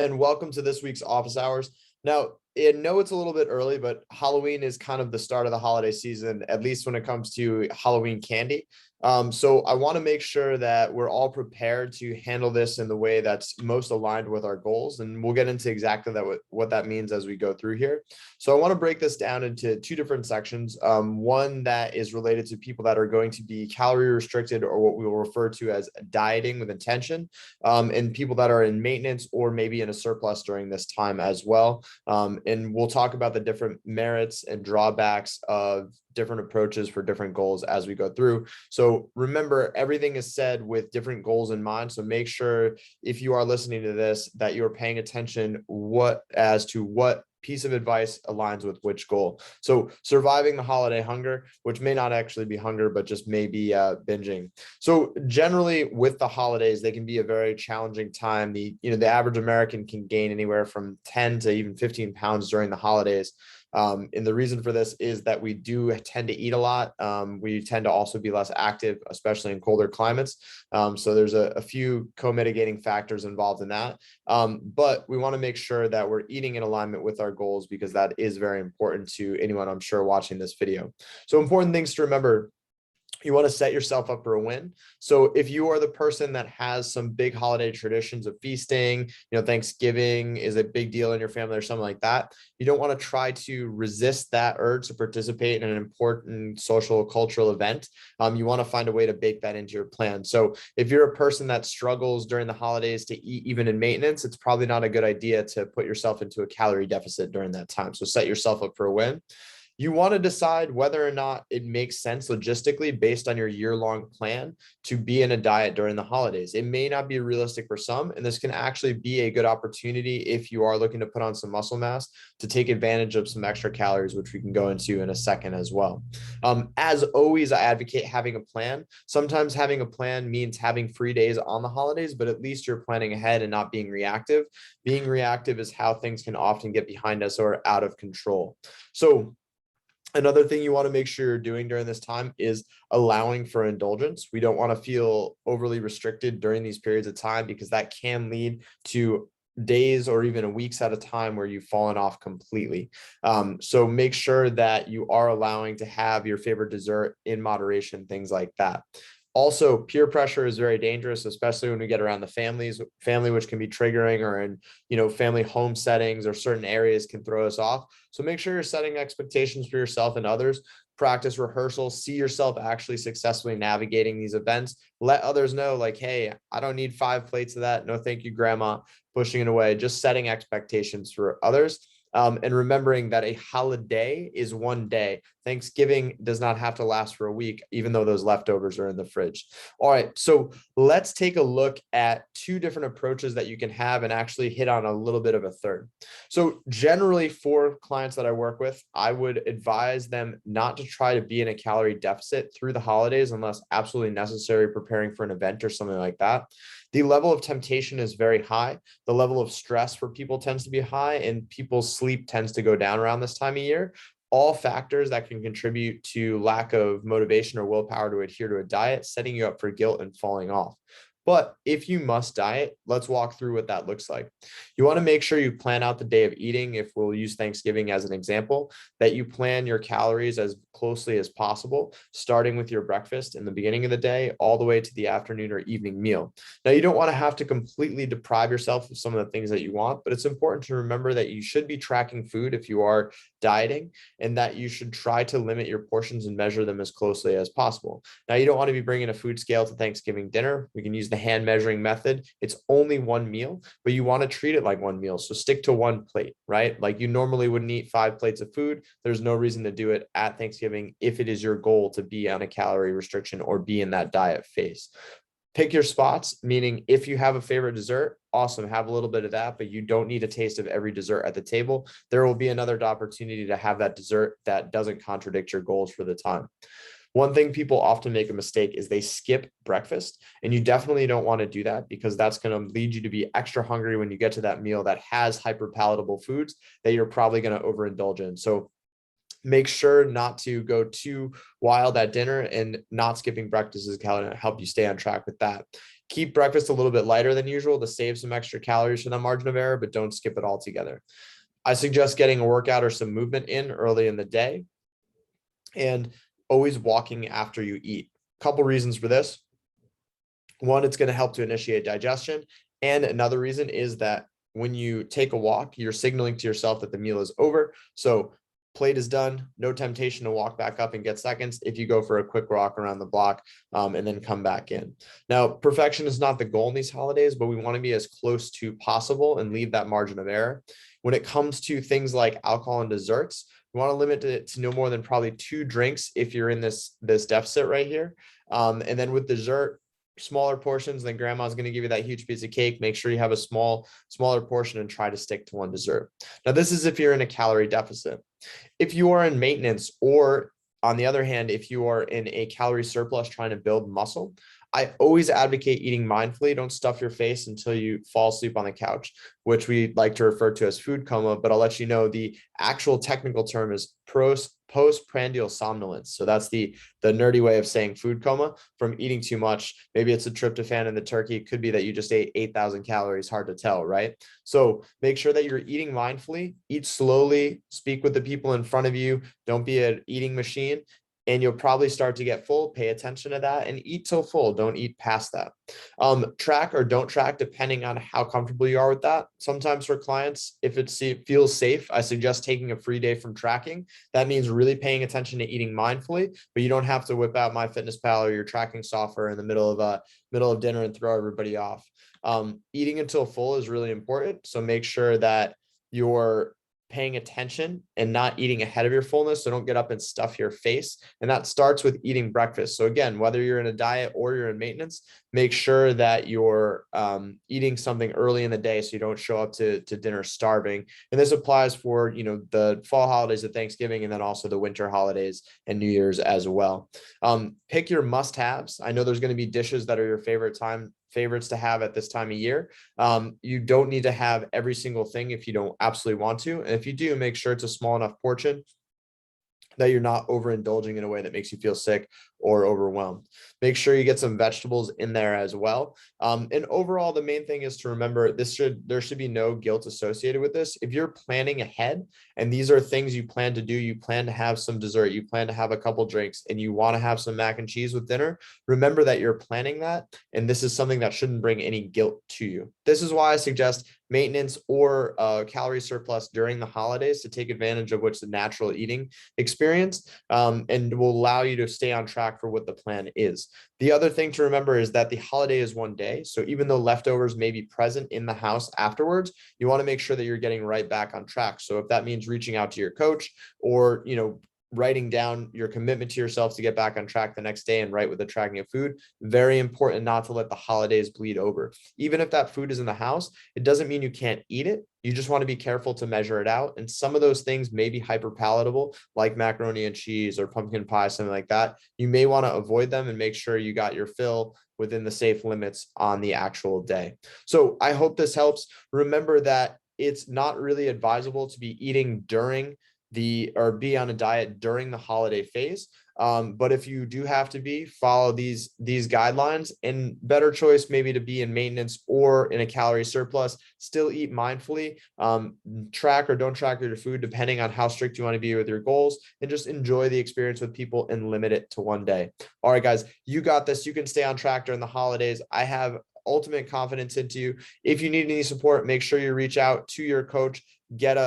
and welcome to this week's office hours. Now, I know it's a little bit early, but Halloween is kind of the start of the holiday season, at least when it comes to Halloween candy. So I want to make sure that we're all prepared to handle this in the way that's most aligned with our goals. And we'll get into exactly what that means as we go through here. So I want to break this down into two different sections. One that is related to people that are going to be calorie restricted, or what we will refer to as dieting with intention, and people that are in maintenance or maybe in a surplus during this time as well. And we'll talk about the different merits and drawbacks of different approaches for different goals as we go through. So remember, everything is said with different goals in mind. So make sure if you are listening to this, that you're paying attention as to what piece of advice aligns with which goal. So surviving the holiday hunger, which may not actually be hunger, but just maybe binging. So generally with the holidays, they can be a very challenging time. The average American can gain anywhere from 10 to even 15 pounds during the holidays. And the reason for this is that we do tend to eat a lot. We tend to also be less active, especially in colder climates. So there's a few co-mitigating factors involved in that. But we want to make sure that we're eating in alignment with our goals, because that is very important to anyone, I'm sure, watching this video. So important things to remember: you want to set yourself up for a win. So if you are the person that has some big holiday traditions of feasting, Thanksgiving is a big deal in your family or something like that, you don't want to try to resist that urge to participate in an important social cultural event. You want to find a way to bake that into your plan. So if you're a person that struggles during the holidays to eat even in maintenance, it's probably not a good idea to put yourself into a calorie deficit during that time. So set yourself up for a win. You want to decide whether or not it makes sense logistically based on your year-long plan to be in a diet during the holidays. It may not be realistic for some, and this can actually be a good opportunity if you are looking to put on some muscle mass to take advantage of some extra calories, which we can go into in a second as well. As always, I advocate having a plan. Sometimes having a plan means having free days on the holidays, but at least you're planning ahead and not being reactive. Being reactive is how things can often get behind us or out of control. So another thing you want to make sure you're doing during this time is allowing for indulgence. We don't want to feel overly restricted during these periods of time, because that can lead to days or even weeks at a time where you've fallen off completely. So make sure that you are allowing to have your favorite dessert in moderation, things like that. Also, peer pressure is very dangerous, especially when we get around the family, which can be triggering, or in, family home settings or certain areas can throw us off. So make sure you're setting expectations for yourself and others. Practice rehearsal, see yourself actually successfully navigating these events. Let others know, like, hey, I don't need 5 plates of that. No, thank you, grandma. Pushing it away, just setting expectations for others. And remembering that a holiday is one day. Thanksgiving does not have to last for a week, even though those leftovers are in the fridge. All right, so let's take a look at 2 different approaches that you can have and actually hit on a little bit of a third. So generally for clients that I work with, I would advise them not to try to be in a calorie deficit through the holidays unless absolutely necessary, preparing for an event or something like that. The level of temptation is very high. The level of stress for people tends to be high, and people's sleep tends to go down around this time of year. All factors that can contribute to lack of motivation or willpower to adhere to a diet, setting you up for guilt and falling off. But if you must diet, let's walk through what that looks like. You want to make sure you plan out the day of eating. If we'll use Thanksgiving as an example, that you plan your calories as closely as possible, starting with your breakfast in the beginning of the day, all the way to the afternoon or evening meal. Now, you don't want to have to completely deprive yourself of some of the things that you want, but it's important to remember that you should be tracking food if you are dieting, and that you should try to limit your portions and measure them as closely as possible. Now, you don't want to be bringing a food scale to Thanksgiving dinner. We can use the hand measuring method. It's only one meal, but you want to treat it like one meal. So stick to one plate, right? Like you normally wouldn't eat 5 plates of food. There's no reason to do it at Thanksgiving if it is your goal to be on a calorie restriction or be in that diet phase. Pick your spots, meaning if you have a favorite dessert, awesome, have a little bit of that, but you don't need a taste of every dessert at the table. There will be another opportunity to have that dessert that doesn't contradict your goals for the time. One thing people often make a mistake is they skip breakfast, and you definitely don't want to do that, because that's going to lead you to be extra hungry when you get to that meal that has hyperpalatable foods that you're probably going to overindulge in. So make sure not to go too wild at dinner, and not skipping breakfast is going to help you stay on track with that. Keep breakfast a little bit lighter than usual to save some extra calories for that margin of error, but don't skip it altogether. I suggest getting a workout or some movement in early in the day and always walking after you eat. Couple reasons for this. One, it's going to help to initiate digestion. And another reason is that when you take a walk, you're signaling to yourself that the meal is over. So plate is done, no temptation to walk back up and get seconds if you go for a quick walk around the block and then come back in. Now, perfection is not the goal in these holidays, but we want to be as close to possible and leave that margin of error. When it comes to things like alcohol and desserts, we want to limit it to no more than probably 2 drinks if you're in this deficit right here. And then with dessert, smaller portions, then grandma's going to give you that huge piece of cake. Make sure you have a smaller portion and try to stick to one dessert. Now, this is if you're in a calorie deficit. If you are in maintenance, or on the other hand, if you are in a calorie surplus trying to build muscle, I always advocate eating mindfully. Don't stuff your face until you fall asleep on the couch, which we like to refer to as food coma, but I'll let you know the actual technical term is postprandial somnolence. So that's the nerdy way of saying food coma from eating too much. Maybe it's a tryptophan in the turkey. It could be that you just ate 8,000 calories. Hard to tell, right? So make sure that you're eating mindfully, eat slowly, speak with the people in front of you. Don't be an eating machine. And you'll probably start to get full. Pay attention to that and eat till full. Don't eat past that. Track or don't track, depending on how comfortable you are with that. Sometimes for clients, if it feels safe, I suggest taking a free day from tracking. That means really paying attention to eating mindfully, but you don't have to whip out MyFitnessPal or your tracking software in the middle of dinner and throw everybody off. Eating until full is really important. So make sure that you're paying attention and not eating ahead of your fullness. So don't get up and stuff your face. And that starts with eating breakfast. So again, whether you're in a diet or you're in maintenance, make sure that you're eating something early in the day so you don't show up to dinner starving. And this applies for, the fall holidays of Thanksgiving and then also the winter holidays and New Year's as well. Pick your must-haves. I know there's going to be dishes that are your favorites to have at this time of year. You don't need to have every single thing if you don't absolutely want to. And if you do, make sure it's a small enough portion that you're not overindulging in a way that makes you feel sick or overwhelmed. Make sure you get some vegetables in there as well. And overall, the main thing is to remember there should be no guilt associated with this. If you're planning ahead and these are things you plan to do, you plan to have some dessert, you plan to have a couple drinks, and you want to have some mac and cheese with dinner, remember that you're planning that. And this is something that shouldn't bring any guilt to you. This is why I suggest maintenance or calorie surplus during the holidays to take advantage of what's the natural eating experience and will allow you to stay on track for what the plan is. The other thing to remember is that the holiday is one day. So even though leftovers may be present in the house afterwards, you want to make sure that you're getting right back on track. So if that means reaching out to your coach or, writing down your commitment to yourself to get back on track the next day and right with the tracking of food, very important not to let the holidays bleed over. Even if that food is in the house, it doesn't mean you can't eat it. You just want to be careful to measure it out. And some of those things may be hyper palatable, like macaroni and cheese or pumpkin pie, something like that. You may want to avoid them and make sure you got your fill within the safe limits on the actual day. So I hope this helps. Remember that it's not really advisable to be eating or be on a diet during the holiday phase. But if you do have to follow these guidelines, and better choice maybe to be in maintenance or in a calorie surplus, still eat mindfully, track or don't track your food depending on how strict you want to be with your goals, and just enjoy the experience with people and limit it to one day. All right, guys, you got this. You can stay on track during the holidays. I have ultimate confidence into you. If you need any support, make sure you reach out to your coach, get a